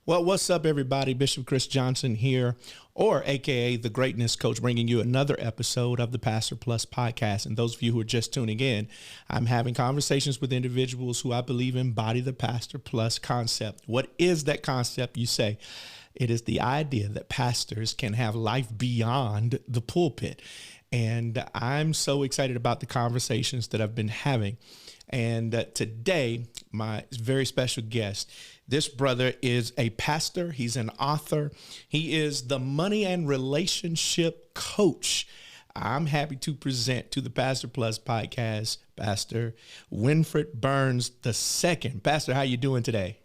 Well, what's up, everybody? Bishop Chris Johnson here, or AKA the Greatness Coach, bringing you another episode of the Pastor Plus podcast. And those of you who are just tuning in, I'm having conversations with individuals who I believe embody the Pastor Plus concept. What is that concept, you say? It is the idea that pastors can have life beyond the pulpit. And I'm so excited about the conversations that I've been having. And today, my very special guest, this brother is a pastor. He's an author. He is the money and relationship coach. I'm happy to present to the Pastor Plus podcast, Pastor Winfred Burns II. Pastor, how you doing today?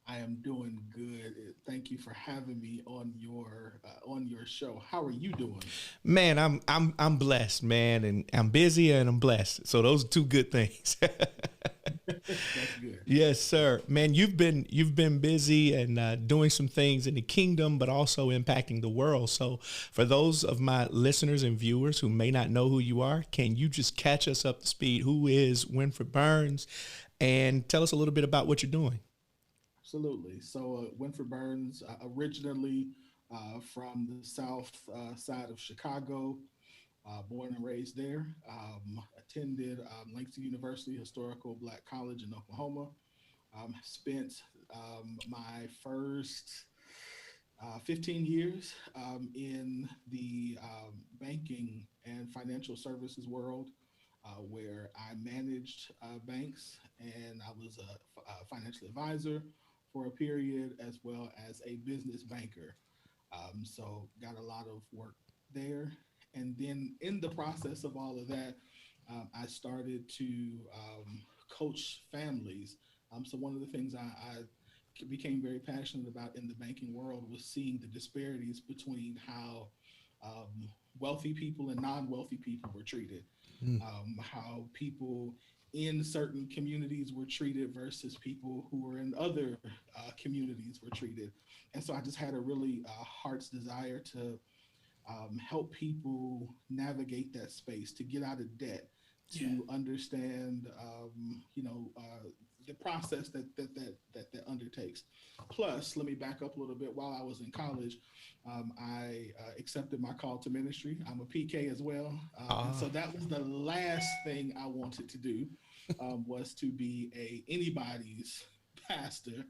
I am doing good. Thank you for having me on your show. How are you doing? Man, I'm blessed, man, and I'm busy and I'm blessed. So those are two good things. That's good. Yes, sir. Man, you've been busy and doing some things in the kingdom, but also impacting the world. So for those of my listeners and viewers who may not know who you are, can you just catch us up to speed? Who is Winfred Burns? And tell us a little bit about what you're doing. Absolutely. So Winfred Burns, originally from the south side of Chicago, born and raised there. Attended Langston University, historical Black college in Oklahoma. Spent my first 15 years in the banking and financial services world, where I managed banks and I was a financial advisor for a period, as well as a business banker. So got a lot of work there. And then in the process of all of that, I started to coach families. So one of the things I became very passionate about in the banking world was seeing the disparities between how wealthy people and non-wealthy people were treated, Mm. how people in certain communities were treated versus people who were in other communities were treated. And so I just had a really heart's desire to help people navigate that space, to get out of debt, Yeah. to understand, the process that undertakes. Plus, let me back up a little bit. While I was in college, I accepted my call to ministry. I'm a PK as well, and so Ah. that was the last thing I wanted to do, was to be anybody's pastor.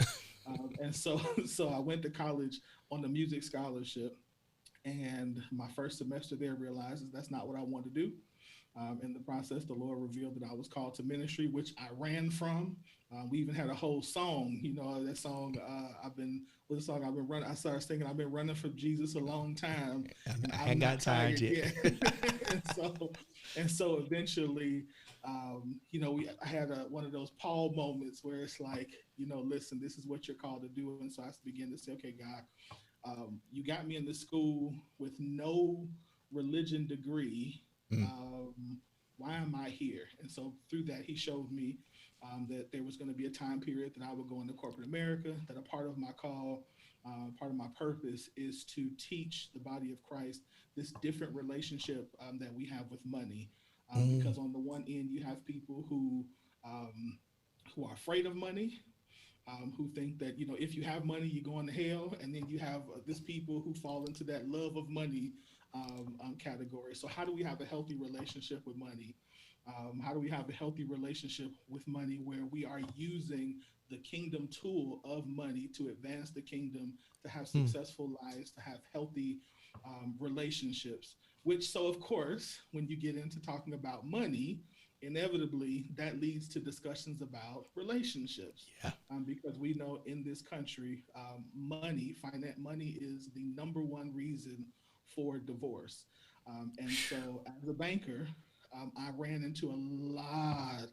And so so I went to college on the music scholarship, and my first semester there realizes that's not what I want to do. In the process, the Lord revealed that I was called to ministry, which I ran from. We even had a whole song, that song. I've been with the song I've been running. I started singing, "I've been running from Jesus a long time, and I I'm ain't got not tired tired yet. yet." and so, and so eventually, I had one of those Paul moments where it's like, listen, this is what you're called to do. And so I began to say, okay, God, you got me in the school with no religion degree. Mm. Why am I here? And so through that, he showed me that there was going to be a time period that I would go into corporate America, that a part of my call, part of my purpose is to teach the body of Christ this different relationship that we have with money. Mm. Because on the one end, you have people who are afraid of money, who think that if you have money you're going to hell, and then you have this people who fall into that love of money category. So how do we have a healthy relationship with money? How do we have a healthy relationship with money where we are using the kingdom tool of money to advance the kingdom, to have Mm. successful lives, to have healthy relationships? Which, so of course, when you get into talking about money, inevitably that leads to discussions about relationships, Yeah. because we know in this country, money is the number one reason for divorce. And so, as a banker, I ran into a lot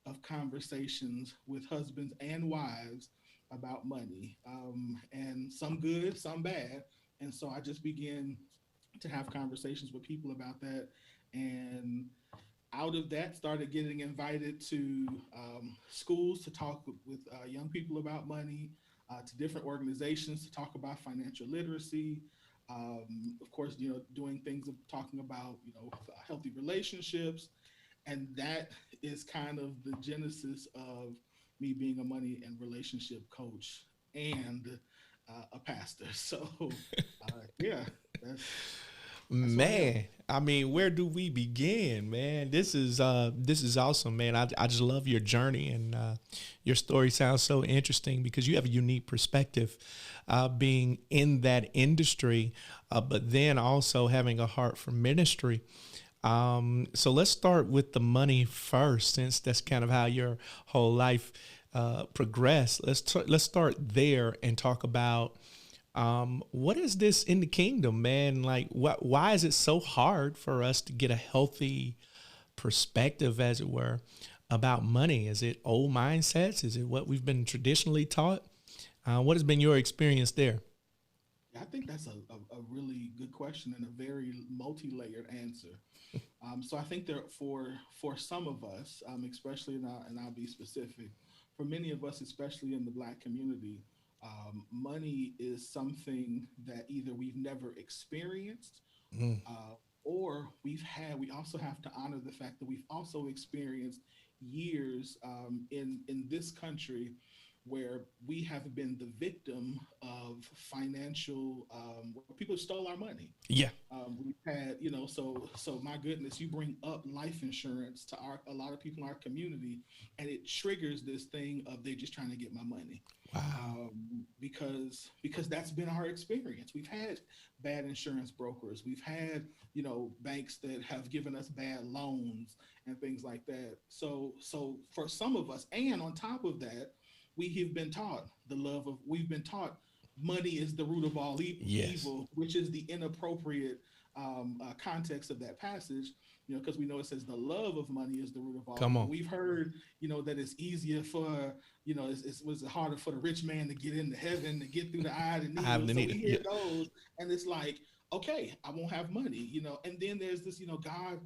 of conversations with husbands and wives about money, and some good, some bad. And so, I just began to have conversations with people about that. And out of that, started getting invited to schools to talk with young people about money, to different organizations to talk about financial literacy. Of course, doing things of talking about healthy relationships, and that is kind of the genesis of me being a money and relationship coach, and a pastor. So, yeah, that's who I am. Man, I mean, where do we begin, man? This is awesome, man. I just love your journey, and your story sounds so interesting because you have a unique perspective, being in that industry, but then also having a heart for ministry. So let's start with the money first, since that's kind of how your whole life progressed. Let's start there and talk about, what is this in the kingdom, man? Like, why is it so hard for us to get a healthy perspective, as it were, about money? Is it old mindsets? Is it what we've been traditionally taught? What has been your experience there? Yeah, I think that's a really good question and a very multi-layered answer. So I think there for some of us, especially, and I'll be specific, for many of us, especially in the Black community, money is something that either we've never experienced, Mm, or we also have to honor the fact that we've also experienced years in this country where we have been the victim of financial, where people stole our money. yeah, We've had, so my goodness, you bring up life insurance to a lot of people in our community, and it triggers this thing of they're just trying to get my money, wow, because that's been our experience. We've had bad insurance brokers, we've had, banks that have given us bad loans and things like that. So for some of us, and on top of that, we've been taught money is the root of all yes, evil, which is the inappropriate context of that passage, because we know it says the love of money is the root of all come evil. on. We've heard, that it's easier for, it was harder for the rich man to get into heaven, to get through the eye of the I have needle. the So we need. hear Yeah, those, and it's like, okay, I won't have money, and then there's this, God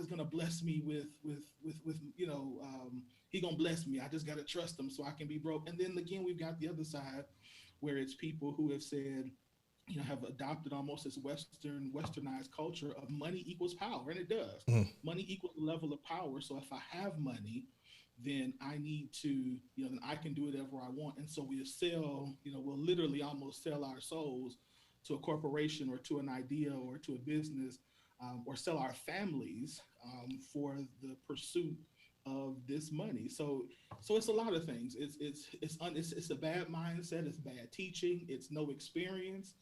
is gonna bless me with, he gonna bless me. I just gotta trust him so I can be broke. And then again, we've got the other side where it's people who have said, have adopted almost this westernized culture of money equals power, and it does. mm, Money equals the level of power. So if I have money, then I need to, then I can do whatever I want. And so we'll literally almost sell our souls to a corporation or to an idea or to a business, or sell our families for the pursuit of this money. So it's a lot of things. It's a bad mindset. It's bad teaching. It's no experience.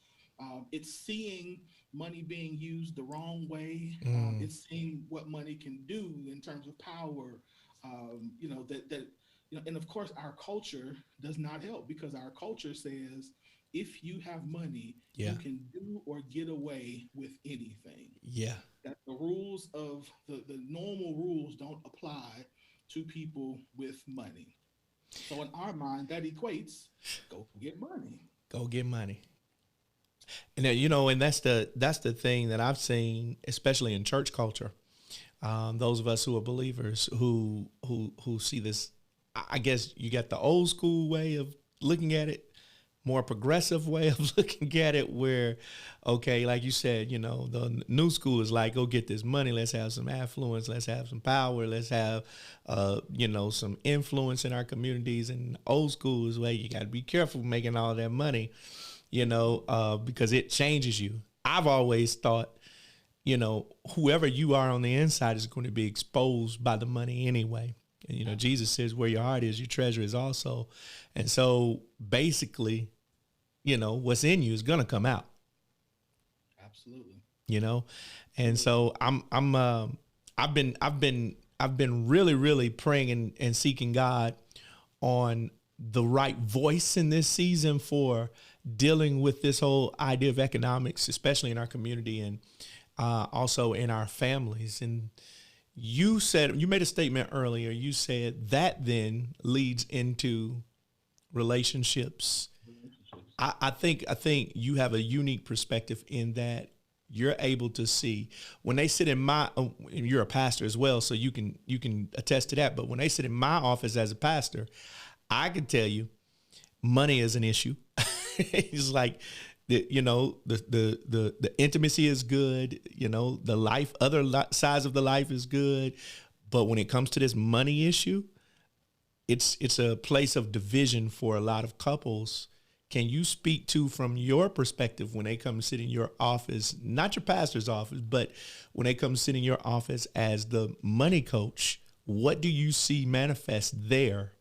It's seeing money being used the wrong way. mm, It's seeing what money can do in terms of power. And of course, our culture does not help, because our culture says if you have money, yeah, you can do or get away with anything. yeah, That the rules of the normal rules don't apply to people with money. So in our mind, that equates go get money. go get money. And and that's the thing that I've seen, especially in church culture. Those of us who are believers who see this, I guess you got the old school way of looking at it, more progressive way of looking at it, where, okay, like you said, the new school is like, go get this money, let's have some affluence, let's have some power, let's have some influence in our communities. And old school is where you got to be careful making all that money, because it changes you. I've always thought, whoever you are on the inside is going to be exposed by the money anyway. And, Jesus says where your heart is, your treasure is also. And so basically, what's in you is going to come out, Absolutely. you know? And Absolutely. so I've been really, really praying and seeking God on the right voice in this season for dealing with this whole idea of economics, especially in our community and also in our families. And you made a statement earlier. You said that then leads into relationships. Relationships. I think you have a unique perspective in that you're able to see when they sit in my. You're a pastor as well, so you can attest to that. But when they sit in my office as a pastor, I can tell you money is an issue. It's like the intimacy is good. The life, sides of the life is good, but when it comes to this money issue, it's a place of division for a lot of couples Can you speak to, from your perspective, when they come to sit in your office, not your pastor's office, but when they come to sit in your office as the money coach, what do you see manifest there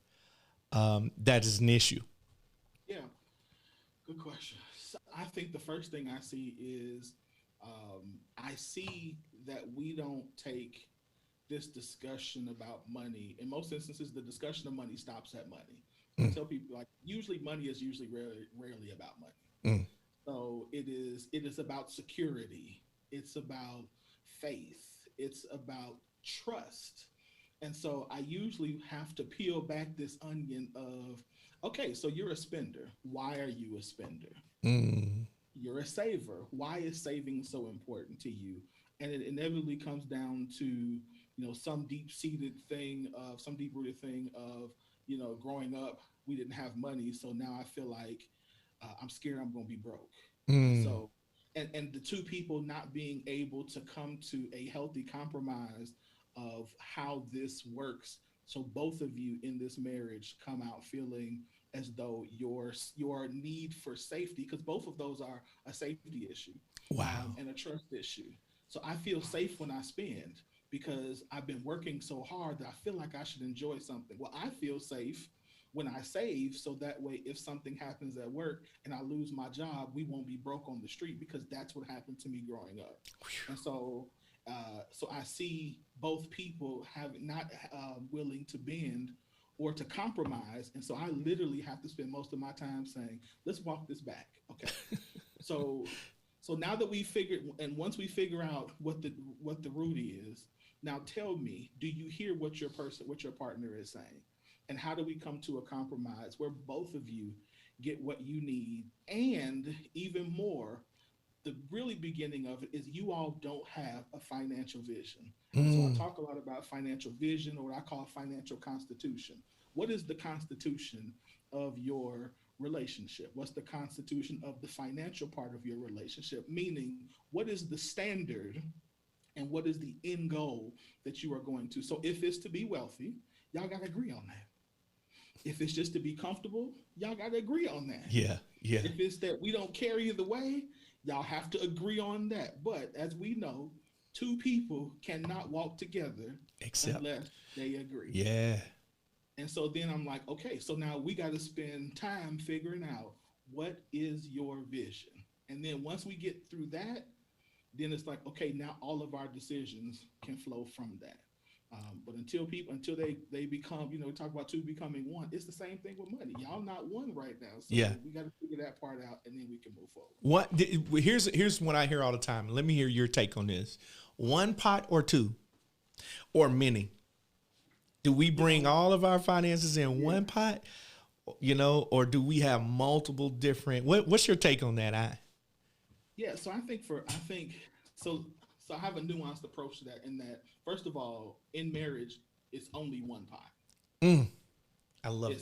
that is an issue? Yeah, good question. So I think the first thing I see is I see that we don't take this discussion about money. In most instances, the discussion of money stops at money. I tell people, like, usually money is usually rarely about money. Mm. So it is about security. It's about faith. It's about trust. And so I usually have to peel back this onion of, okay, so you're a spender. Why are you a spender? Mm. You're a saver. Why is saving so important to you? And it inevitably comes down to, some some deep rooted thing of, growing up, we didn't have money. So now I feel like I'm scared I'm going to be broke. And Mm. so, and the two people not being able to come to a healthy compromise of how this works. So both of you in this marriage come out feeling as though your need for safety, because both of those are a safety issue, Wow. and a trust issue. So I feel safe when I spend because I've been working so hard that I feel like I should enjoy something. Well, I feel safe when I save, so that way if something happens at work and I lose my job, we won't be broke on the street, because that's what happened to me growing up. And so so I see both people having not willing to bend or to compromise, and so I literally have to spend most of my time saying, "Let's walk this back." Okay, so now that we figured, and once we figure out what the root is, now tell me, do you hear what your partner is saying, and how do we come to a compromise where both of you get what you need, and even more, the really beginning of it is you all don't have a financial vision. And so I Mm. talk a lot about financial vision, or what I call financial constitution. What is the constitution of your relationship? What's the constitution of the financial part of your relationship? Meaning, what is the standard and what is the end goal that you are going to? So if it's to be wealthy, y'all got to agree on that. If it's just to be comfortable, y'all got to agree on that. Yeah. Yeah. If it's that we don't care either way, y'all have to agree on that. But as we know, two people cannot walk together Except. unless they agree. Yeah. And so then I'm like, okay, so now we got to spend time figuring out what is your vision. And then once we get through that, then it's like, okay, now all of our decisions can flow from that. But until they become, we talk about two becoming one. It's the same thing with money. Y'all not one right now, so Yeah. we got to figure that part out, and then we can move forward. Here's what I hear all the time. Let me hear your take on this. One pot or two, or many? Do we bring all of our finances in one pot, or do we have multiple different? What's your take on that? Yeah, so I think so. So I have a nuanced approach to that. In that, first of all, in marriage, it's only one pot. Mm. I love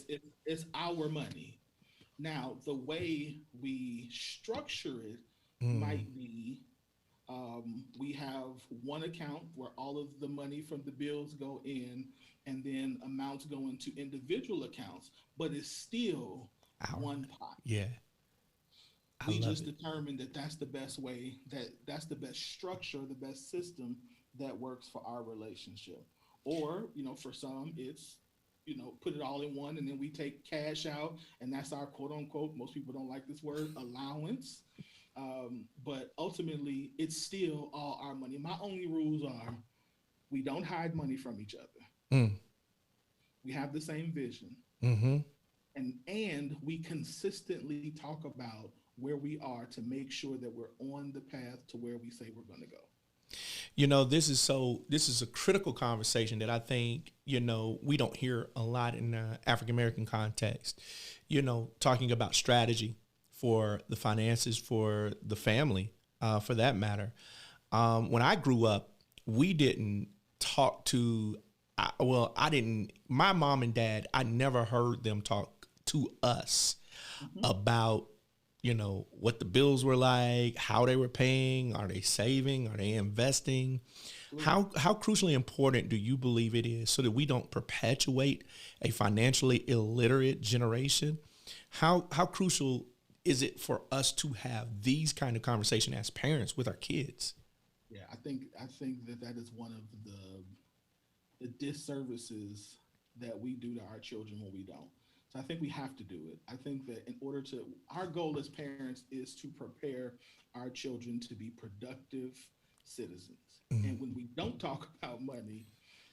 It's our money. Now, the way we structure it Mm. might be, we have one account where all of the money from the bills go in, and then amounts go into individual accounts, but it's still Our one money. pot. Yeah. I We love just it. determined that that's the best way, that's the best structure, the best system that works for our relationship. Or, for some, it's, put it all in one, and then we take cash out, and that's our quote unquote, most people don't like this word, allowance. But ultimately, it's still all our money. My only rules are, we don't hide money from each other. Mm. We have the same vision, Mm-hmm. and we consistently talk about where we are to make sure that we're on the path to where we say we're going to go. This is a critical conversation that I think, we don't hear a lot in the African American context, talking about strategy for the finances, for the family, for that matter. When I grew up, we didn't talk to, I didn't, my mom and dad, I never heard them talk to us about, what the bills were like, how they were paying, are they saving, are they investing? How crucially important do you believe it is so that we don't perpetuate a financially illiterate generation? How crucial is it for us to have these kind of conversation as parents with our kids? Yeah, I think that is one of the disservices that we do to our children when we don't. So I think we have to do it. I think that in order to, our goal as parents is to prepare our children to be productive citizens. Mm. And when we don't talk about money,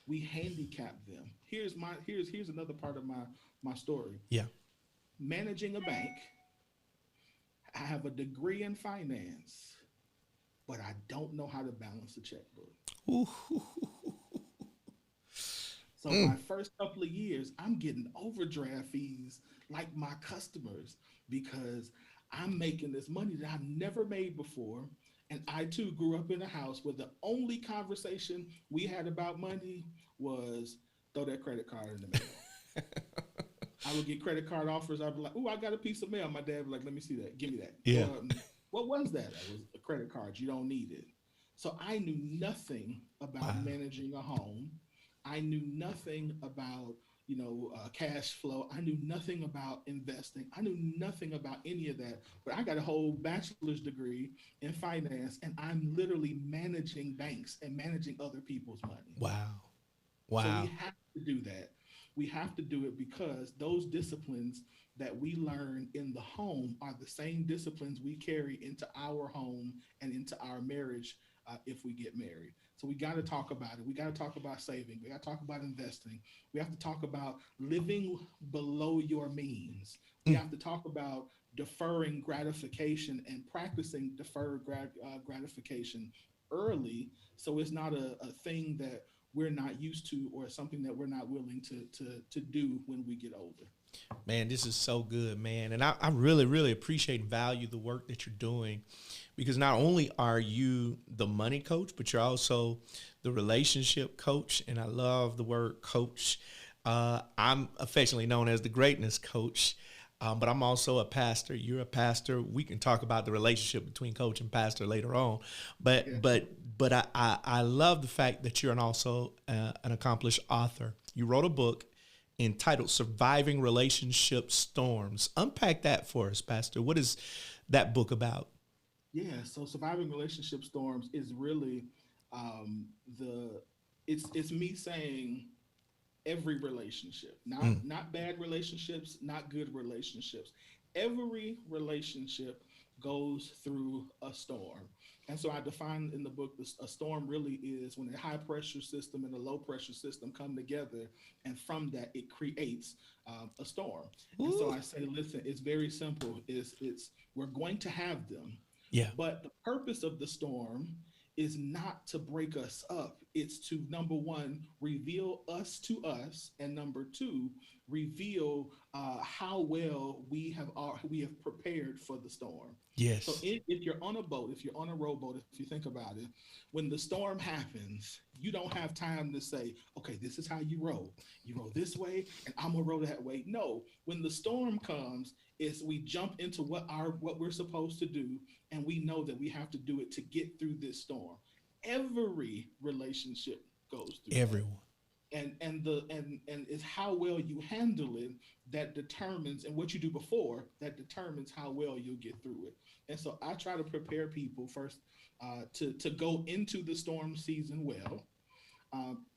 we handicap them. Here's another part of my story. Yeah. Managing a bank, I have a degree in finance, but I don't know how to balance a checkbook. Ooh. So my first couple of years, I'm getting overdraft fees like my customers because I'm making this money that I've never made before. And I too grew up in a house where the only conversation we had about money was throw that credit card in the mail. I would get credit card offers. I'd be like, "Ooh, I got a piece of mail." My dad would be like, "Let me see that. Give me that." Yeah. What was that? That was a credit card. You don't need it. So I knew nothing about Wow. managing a home. I knew nothing about cash flow. I knew nothing about investing. I knew nothing about any of that. But I got a whole bachelor's degree in finance, and I'm literally managing banks and managing other people's money. Wow. So we Wow. have to do that. We have to do it because those disciplines that we learn in the home are the same disciplines we carry into our home and into our marriage if we get married. So we got to talk about it. We got to talk about saving. We got to talk about investing. We have to talk about living below your means. We Mm. have to talk about deferring gratification and practicing deferred gratification early so it's not a thing that we're not used to or something that we're not willing to do when we get older. Man, this is so good, man. And I really, really appreciate and value the work that you're doing because not only are you the money coach, but you're also the relationship coach. And I love the word coach. I'm affectionately known as the greatness coach, but I'm also a pastor. You're a pastor. We can talk about the relationship between coach and pastor later on. Yeah. But I love the fact that you're also an accomplished author. You wrote a book entitled Surviving Relationship Storms. Unpack that for us, Pastor. What is that book about? Yeah, so surviving relationship storms is really um, the it's me saying every relationship, Mm. not bad relationships, not good relationships. Every relationship goes through a storm. And so I define in the book a storm really is when a high pressure system and a low pressure system come together, and from that it creates a storm. And so Ooh. I say, listen, it's very simple. It's we're going to have them, Yeah. but the purpose of the storm is not to break us up. It's to, number one, reveal us to us, and number two, reveal how well we have prepared for the storm. So Yes. if you're on a boat, if you're on a rowboat, if you think about it, when the storm happens, you don't have time to say, okay, this is how you row. You row this way, and I'm gonna row that way. No, when the storm comes, is we jump into what we're supposed to do, and we know that we have to do it to get through this storm. Every relationship goes through that, Everyone. and it's how well you handle it that determines, and what you do before that determines how well you'll get through it. And so I try to prepare people first to go into the storm season well,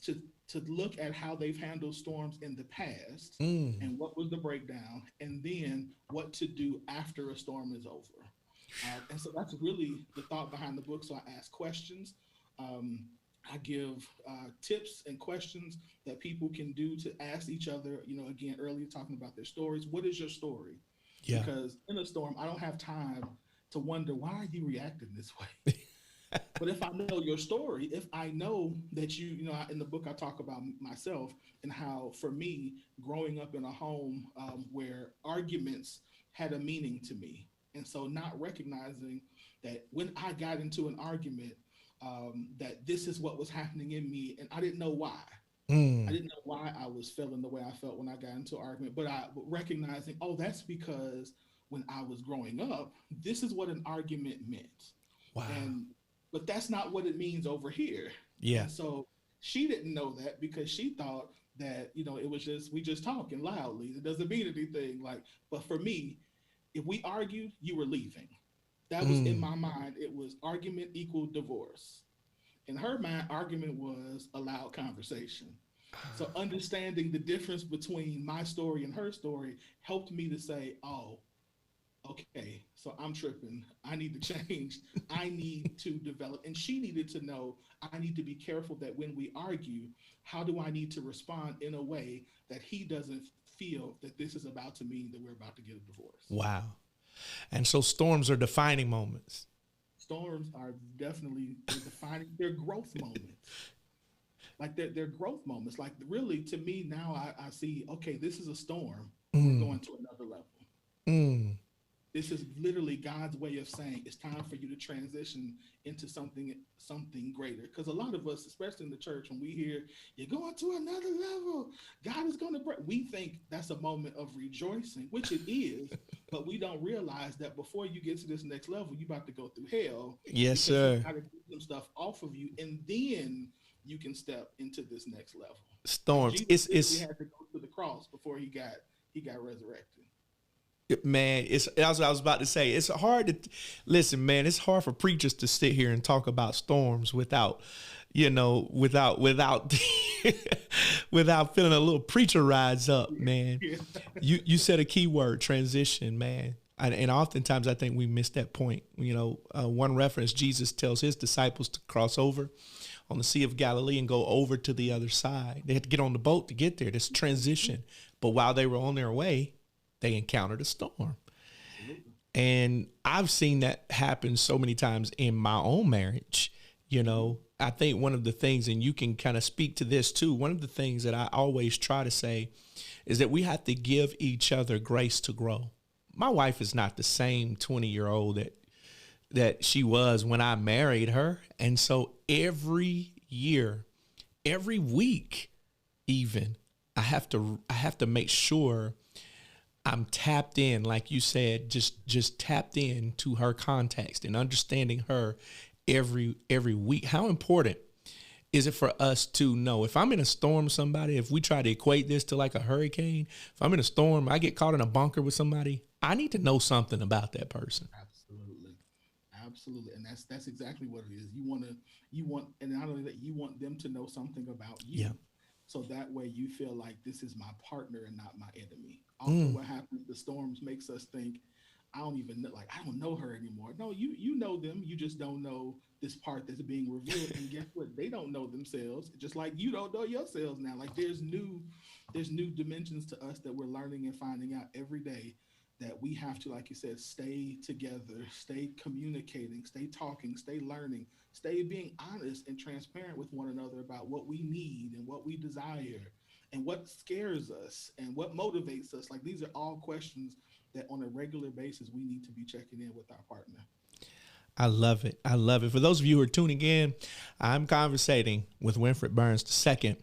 to look at how they've handled storms in the past Mm. and what was the breakdown, and then what to do after a storm is over. And so that's really the thought behind the book. So I ask questions. Um, I give tips and questions that people can do to ask each other. Again, earlier talking about their stories. What is your story? Yeah. Because in a storm, I don't have time to wonder why are you reacting this way. But if I know your story, if I know that in the book I talk about myself and how, for me, growing up in a home where arguments had a meaning to me, and so not recognizing that when I got into an argument, that this is what was happening in me, and I didn't know why. I Mm. didn't know why I was feeling the way I felt when I got into an argument, but recognizing, oh, that's because when I was growing up, this is what an argument meant, Wow. and but that's not what it means over here. Yeah. And so she didn't know that because she thought that it was just we just talking loudly. It doesn't mean anything. Like, but for me, if we argued, you were leaving. That was in Mm. my mind. It was argument equal divorce. In her mind, argument was a loud conversation. So understanding the difference between my story and her story helped me to say, oh, okay, so I'm tripping. I need to change. I need to develop. And she needed to know I need to be careful that when we argue, how do I need to respond in a way that he doesn't feel that this is about to mean that we're about to get a divorce. Wow. And so storms are defining moments. Storms are definitely they're defining their growth moments. Like they're growth moments. Like really to me now I see, okay, this is a storm. We're Mm. going to another level. Mm. This is literally God's way of saying it's time for you to transition into something greater. Because a lot of us, especially in the church, when we hear you're going to another level, God is going to break, we think that's a moment of rejoicing, which it is, but we don't realize that before you get to this next level, you're about to go through hell Yes, because He's sir. got to get some stuff off of you, and then you can step into this next level. Like Storms. Jesus literally It's had to go to the cross before he got resurrected. man, it's that's what I was about to say. It's hard to listen, man. It's hard for preachers to sit here and talk about storms without, without without feeling a little preacher rise up, man. Yeah. You said a key word, transition, man. And oftentimes I think we miss that point. One reference, Jesus tells his disciples to cross over on the Sea of Galilee and go over to the other side. They had to get on the boat to get there. This transition. But while they were on their way, they encountered a storm. Absolutely. And I've seen that happen so many times in my own marriage. I think one of the things, and you can kind of speak to this too, one of the things that I always try to say is that we have to give each other grace to grow. My wife is not the same 20-year-old that she was when I married her. And so every year, every week, even, I have to make sure I'm tapped in, like you said, just tapped in to her context and understanding her every week. How important is it for us to know if I'm in a storm with somebody, if we try to equate this to like a hurricane, if I'm in a storm, I get caught in a bunker with somebody, I need to know something about that person. Absolutely. Absolutely. And that's exactly what it is. You want and not only that, you want them to know something about you. Yeah. So that way you feel like this is my partner and not my enemy. Often Mm. what happens, the storms makes us think, I don't even know, like I don't know her anymore. No, you know them. You just don't know this part that's being revealed. And guess what? They don't know themselves, just like you don't know yourselves now. Like there's new dimensions to us that we're learning and finding out every day that we have to, like you said, stay together, stay communicating, stay talking, stay learning, stay being honest and transparent with one another about what we need and what we desire and what scares us and what motivates us. Like these are all questions that on a regular basis we need to be checking in with our partner. I love it. I love it. For those of you who are tuning in, I'm conversating with Winfred Burns II.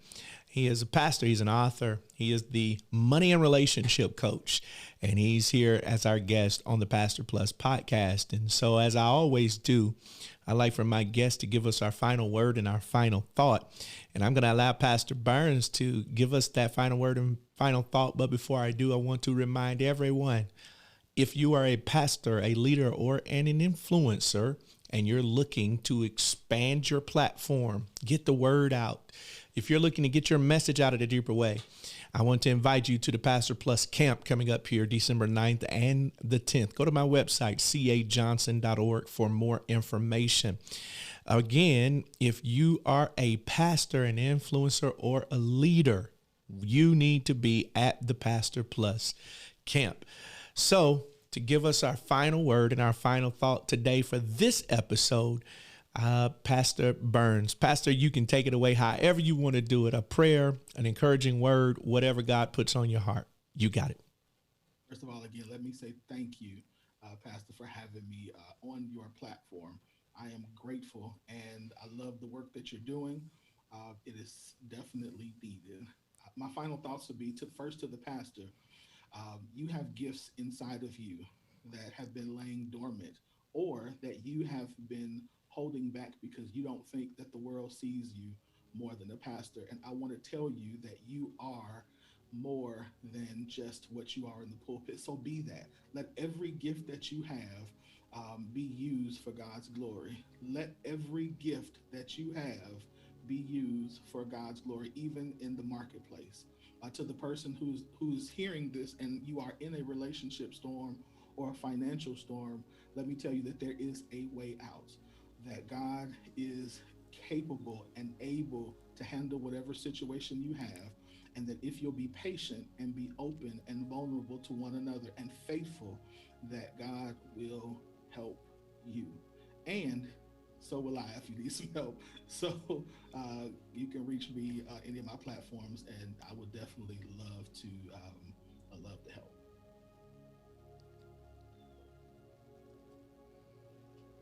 He is a pastor. He's an author. He is the money and relationship coach, and he's here as our guest on the Pastor Plus podcast. And so, as I always do, I like for my guests to give us our final word and our final thought. And I'm going to allow Pastor Burns to give us that final word and final thought. But before I do, I want to remind everyone, if you are a pastor, a leader, or an influencer, and you're looking to expand your platform, get the word out. If you're looking to get your message out in a deeper way, I want to invite you to the Pastor Plus camp coming up here December 9th and the 10th. Go to my website, cajohnson.org, for more information. Again, if you are a pastor, an influencer, or a leader, you need to be at the Pastor Plus camp. So, to give us our final word and our final thought today for this episode, Pastor Burns. Pastor, you can take it away however you want to do it. A prayer, an encouraging word, whatever God puts on your heart. You got it. First of all, again, let me say thank you, Pastor, for having me on your platform. I am grateful and I love the work that you're doing. It is definitely needed. My final thoughts would be to first to the pastor. You have gifts inside of you that have been laying dormant or that you have been holding back because you don't think that the world sees you more than a pastor. And I want to tell you that you are more than just what you are in the pulpit. So be that. Let every gift that you have be used for God's glory. Let every gift that you have be used for God's glory, even in the marketplace. To the person who's hearing this, and you are in a relationship storm or a financial storm, let me tell you that there is a way out. That God is capable and able to handle whatever situation you have, and that if you'll be patient and be open and vulnerable to one another and faithful, that God will help you. And so will I if you need some help. So you can reach me any of my platforms, and I would definitely love to